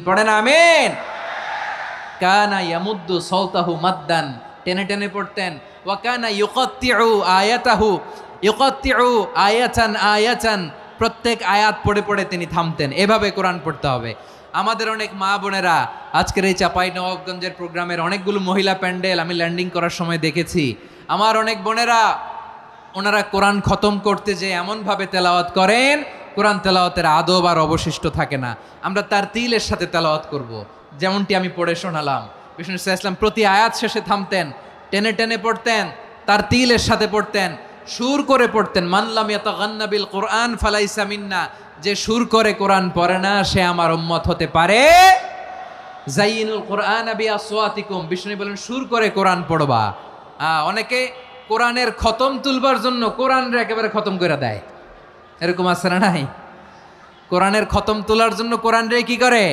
পড়েন আমিন। কানা ইয়ামুদ্দু সাওতাহু মাদ্দান, টেনে টেনে পড়তেন। ওয়া কানা ইউকাত্তিউ আয়াতান আয়াতান, প্রত্যেক আয়াত পড়ে পড়ে তিনি থামতেন। এভাবে কোরআন পড়তে হবে। আমাদের অনেক মা বোনেরা আজকের এই চাঁপাইনবাবগঞ্জের প্রোগ্রামের অনেকগুলো মহিলা প্যান্ডেল আমি ল্যান্ডিং করার সময় দেখেছি। আমার অনেক বোনেরা ওনারা কোরআন খতম করতে যে এমনভাবে তেলাওয়াত করেন, কোরআন তেলাওয়াতের আদব আর অবশিষ্ট থাকে না। আমরা তার তিলের সাথে তেলাওয়াত করব, যেমনটি আমি পড়ে শোনালাম। বিষ্ণু ইসলাম প্রতি আয়াত শেষে থামতেন, টেনে টেনে পড়তেন, তার তিলের সাথে পড়তেন, সুর করে পড়তেন। মানলাম ইয়াতাগান্না বিল কোরআন ফালাইসা মিন্না, যে সুর করে কোরআন পড়ে না সে আমার উম্মত হতে পারে। জাইনুল কোরআন বিআসওয়াতিকুম, বিষ্ণু বলেন সুর করে কোরআন পড়বা। অনেকে কোরআনের খতম তুলবার জন্য কোরআনরে একেবারে খতম করে দেয়, এরকম আছে না নাই? কোরআনের খতম তোলার জন্য কোরআনরে কি করে?